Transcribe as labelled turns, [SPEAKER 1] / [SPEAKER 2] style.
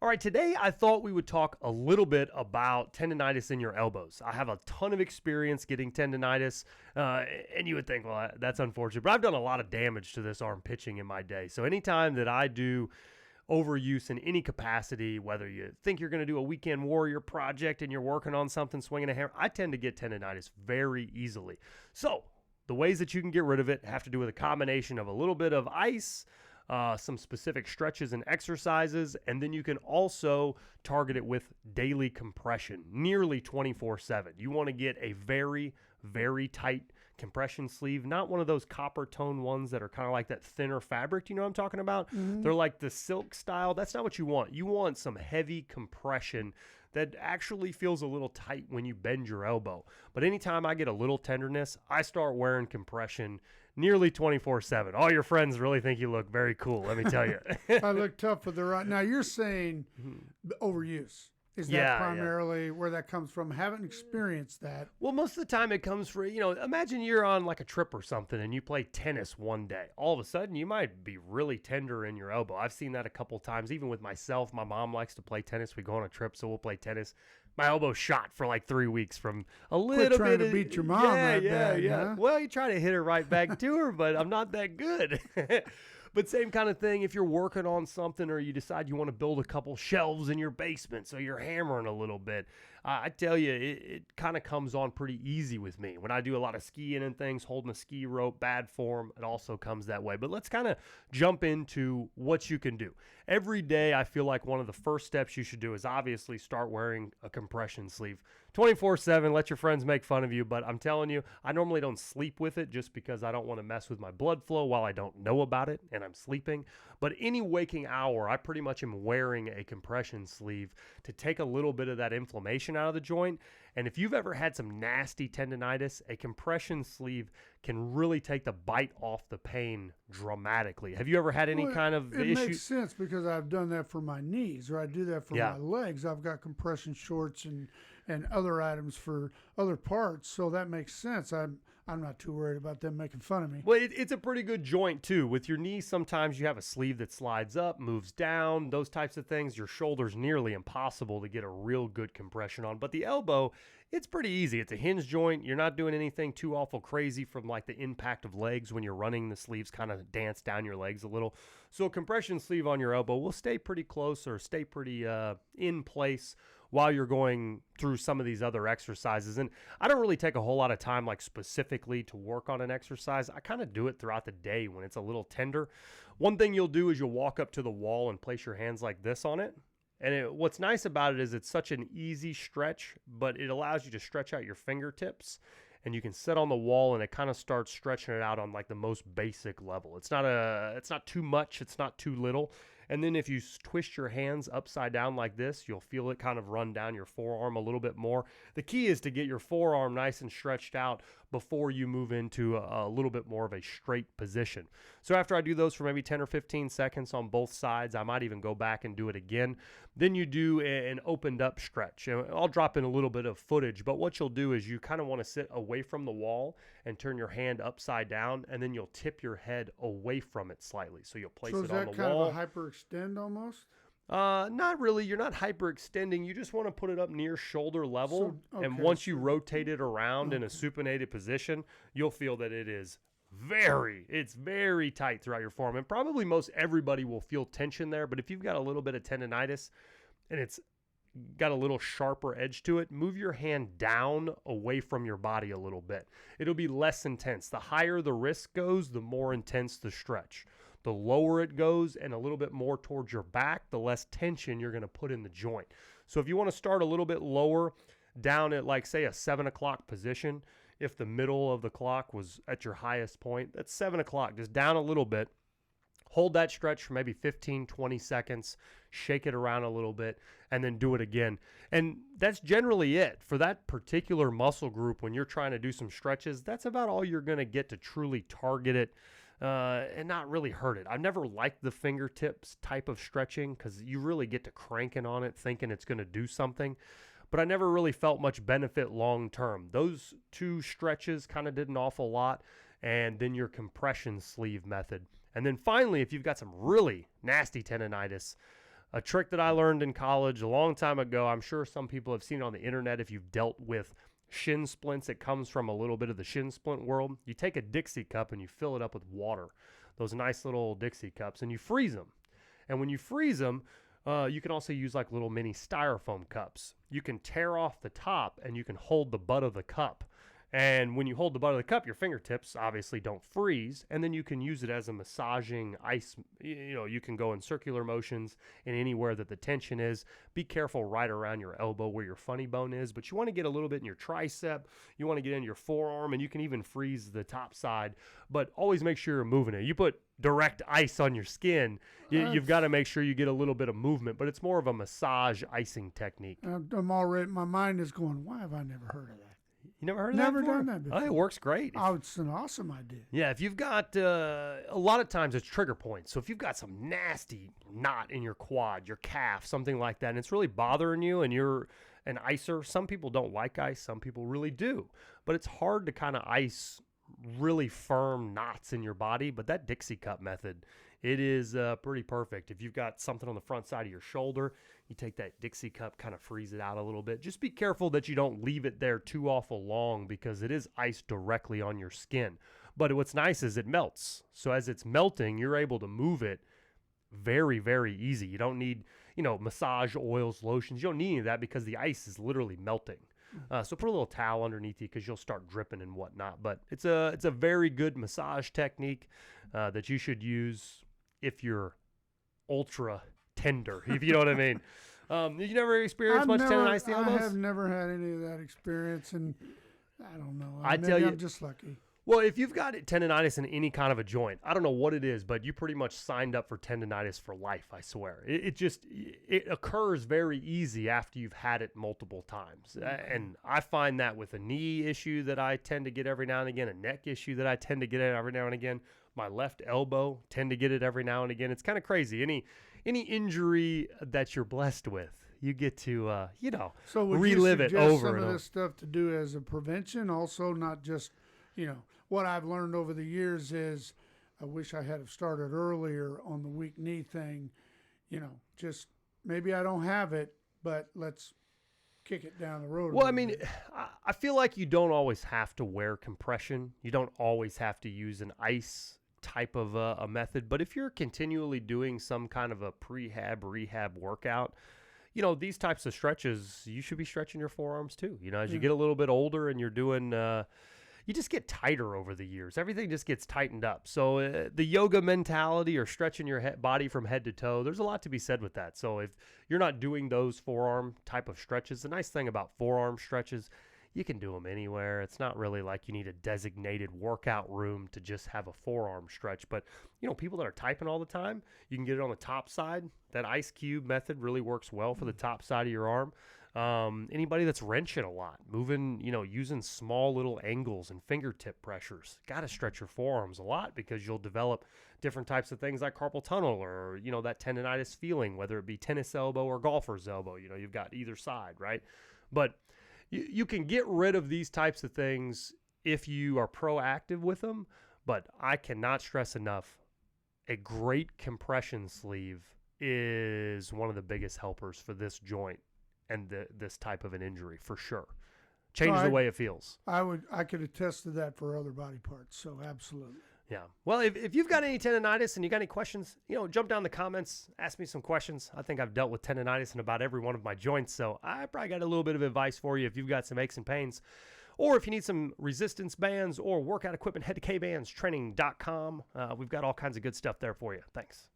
[SPEAKER 1] All right, today I thought we would talk a little bit about tendinitis in your elbows. I have a ton of experience getting tendinitis, and you would think, well, that's unfortunate, but I've done a lot of damage to this arm pitching in my day. So anytime that I do overuse in any capacity, whether you think you're going to do a weekend warrior project and you're working on something, swinging a hammer, I tend to get tendinitis very easily. So the ways that you can get rid of it have to do with a combination of a little bit of ice, some specific stretches and exercises, and then you can also target it with daily compression, nearly 24/7. You want to get a very, very tight compression sleeve, not one of those copper tone ones that are kind of like that thinner fabric. You know what I'm talking about? Mm-hmm. They're like the silk style. That's not what you want. You want some heavy compression that actually feels a little tight when you bend your elbow. But anytime I get a little tenderness, I start wearing compression nearly 24/7. All your friends really think you look very cool, let me tell you.
[SPEAKER 2] I look tough with the right. Now you're saying overuse. Is that primarily where that comes from? Haven't experienced that.
[SPEAKER 1] Well, most of the time it comes from, imagine you're on like a trip or something and you play tennis one day. All of a sudden you might be really tender in your elbow. I've seen that a couple times, even with myself. My mom likes to play tennis. We go on a trip, so we'll play tennis. My elbow shot for like 3 weeks from a little bit.
[SPEAKER 2] Trying to beat your mom.
[SPEAKER 1] Yeah.
[SPEAKER 2] Huh?
[SPEAKER 1] Well, you try to hit her right back to her, but I'm not that good. But same kind of thing if you're working on something or you decide you want to build a couple shelves in your basement, so you're hammering a little bit. I tell you, it kind of comes on pretty easy with me. When I do a lot of skiing and things, holding a ski rope, bad form, it also comes that way. But let's kind of jump into what you can do. Every day, I feel like one of the first steps you should do is obviously start wearing a compression sleeve. 24/7, let your friends make fun of you, but I'm telling you, I normally don't sleep with it just because I don't want to mess with my blood flow while I don't know about it and I'm sleeping. But any waking hour, I pretty much am wearing a compression sleeve to take a little bit of that inflammation out of the joint. And if you've ever had some nasty tendinitis, a compression sleeve can really take the bite off the pain dramatically. Have you ever had any kind of issue?
[SPEAKER 2] It makes sense because I've done that for my knees, or I do that for my legs. I've got compression shorts and other items for other parts, so that makes sense. I'm not too worried about them making fun of me.
[SPEAKER 1] Well, it's a pretty good joint too. With your knee, sometimes you have a sleeve that slides up, moves down, those types of things. Your shoulder's nearly impossible to get a real good compression on. But the elbow, it's pretty easy. It's a hinge joint. You're not doing anything too awful crazy from like the impact of legs when you're running. The sleeves kind of dance down your legs a little. So a compression sleeve on your elbow will stay pretty close or stay pretty in place while you're going through some of these other exercises. And I don't really take a whole lot of time like specifically to work on an exercise. I kind of do it throughout the day when it's a little tender. One thing you'll do is you'll walk up to the wall and place your hands like this on it. And what's nice about it is it's such an easy stretch, but it allows you to stretch out your fingertips. And you can sit on the wall and it kind of starts stretching it out on like the most basic level. It's not too much, it's not too little. And then if you twist your hands upside down like this, you'll feel it kind of run down your forearm a little bit more. The key is to get your forearm nice and stretched out before you move into a little bit more of a straight position. So after I do those for maybe 10 or 15 seconds on both sides, I might even go back and do it again. Then you do an opened up stretch. I'll drop in a little bit of footage, but what you'll do is you kind of want to sit away from the wall and turn your hand upside down, and then you'll tip your head away from it slightly. So you'll place it on the wall.
[SPEAKER 2] So is that kind of a hyperextend almost?
[SPEAKER 1] Not really. You're not hyperextending. You just want to put it up near shoulder level. And once you rotate it around in a supinated position, you'll feel that it's very tight throughout your forearm. And probably most everybody will feel tension there. But if you've got a little bit of tendinitis and it's got a little sharper edge to it, move your hand down away from your body a little bit. It'll be less intense. The higher the wrist goes, the more intense the stretch. The lower it goes and a little bit more towards your back, the less tension you're going to put in the joint. So if you want to start a little bit lower, down at like say a 7 o'clock position, if the middle of the clock was at your highest point, that's 7 o'clock, just down a little bit. Hold that stretch for maybe 15, 20 seconds, shake it around a little bit, and then do it again. And that's generally it. For that particular muscle group, when you're trying to do some stretches, that's about all you're going to get to truly target it and not really hurt it. I've never liked the fingertips type of stretching because you really get to cranking on it thinking it's going to do something. But I never really felt much benefit long term. Those two stretches kind of did an awful lot. And then your compression sleeve method. And then finally, if you've got some really nasty tendinitis, A trick that I learned in college a long time ago, I'm sure some people have seen it on the internet if you've dealt with shin splints. It comes from a little bit of the shin splint world. You take a Dixie cup and you fill it up with water, those nice little Dixie cups, and you freeze them. And when you freeze them, you can also use like little mini styrofoam cups. You can tear off the top and you can hold the butt of the cup. And when you hold the butt of the cup, your fingertips obviously don't freeze. And then you can use it as a massaging ice. You can go in circular motions and anywhere that the tension is. Be careful right around your elbow where your funny bone is. But you want to get a little bit in your tricep. You want to get in your forearm. And you can even freeze the top side. But always make sure you're moving it. You put direct ice on your skin, you've got to make sure you get a little bit of movement. But it's more of a massage icing technique.
[SPEAKER 2] I'm already, my mind is going, why have I never heard of that?
[SPEAKER 1] You never heard of
[SPEAKER 2] Never
[SPEAKER 1] that before?
[SPEAKER 2] done that before.
[SPEAKER 1] Oh, it works great.
[SPEAKER 2] Oh, it's an awesome idea.
[SPEAKER 1] Yeah, if you've got, a lot of times it's trigger points. So if you've got some nasty knot in your quad, your calf, something like that, and it's really bothering you and you're an icer, some people don't like ice, some people really do. But it's hard to kind of ice really firm knots in your body. But that Dixie cup method, it is pretty perfect. If you've got something on the front side of your shoulder, you take that Dixie cup, kind of freeze it out a little bit. Just be careful that you don't leave it there too awful long because it is ice directly on your skin. But what's nice is it melts. So as it's melting, you're able to move it very, very easy. You don't need, massage oils, lotions. You don't need any of that because the ice is literally melting. So put a little towel underneath you because you'll start dripping and whatnot. But it's a very good massage technique that you should use if you're ultra tender, if you know what I mean. Did you never experience much tendinitis in the elbows?
[SPEAKER 2] I have never had any of that experience, and I don't know. I'm just lucky.
[SPEAKER 1] Well, if you've got tendinitis in any kind of a joint, I don't know what it is, but you pretty much signed up for tendinitis for life, I swear. It occurs very easy after you've had it multiple times. And I find that with a knee issue that I tend to get every now and again, a neck issue that I tend to get every now and again, my left elbow, tend to get it every now and again. It's kind of crazy. Any injury that you're blessed with, you get to,
[SPEAKER 2] so
[SPEAKER 1] relive it over and over.
[SPEAKER 2] Some of this stuff to do as a prevention, also not just, what I've learned over the years is, I wish I had have started earlier on the weak knee thing. Just maybe I don't have it, but let's kick it down the road.
[SPEAKER 1] Well, I mean, I feel like you don't always have to wear compression. You don't always have to use an ice type of a method. But if you're continually doing some kind of a rehab workout, these types of stretches, you should be stretching your forearms too. As you get a little bit older and you're doing, you just get tighter over the years. Everything just gets tightened up. So the yoga mentality or stretching your body from head to toe, there's a lot to be said with that. So if you're not doing those forearm type of stretches, the nice thing about forearm stretches, you can do them anywhere. It's not really like you need a designated workout room to just have a forearm stretch. But, people that are typing all the time, you can get it on the top side. That ice cube method really works well for the top side of your arm. Anybody that's wrenching a lot, moving, using small little angles and fingertip pressures, got to stretch your forearms a lot because you'll develop different types of things like carpal tunnel or, that tendinitis feeling, whether it be tennis elbow or golfer's elbow. You've got either side, right? But you can get rid of these types of things if you are proactive with them. But I cannot stress enough, a great compression sleeve is one of the biggest helpers for this joint and this type of an injury for sure. Changes the way it feels.
[SPEAKER 2] I could attest to that for other body parts. So absolutely.
[SPEAKER 1] Yeah. Well, if you've got any tendinitis and you got any questions, jump down in the comments, ask me some questions. I think I've dealt with tendinitis in about every one of my joints. So I probably got a little bit of advice for you if you've got some aches and pains. Or if you need some resistance bands or workout equipment, head to kbands training.com. We've got all kinds of good stuff there for you. Thanks.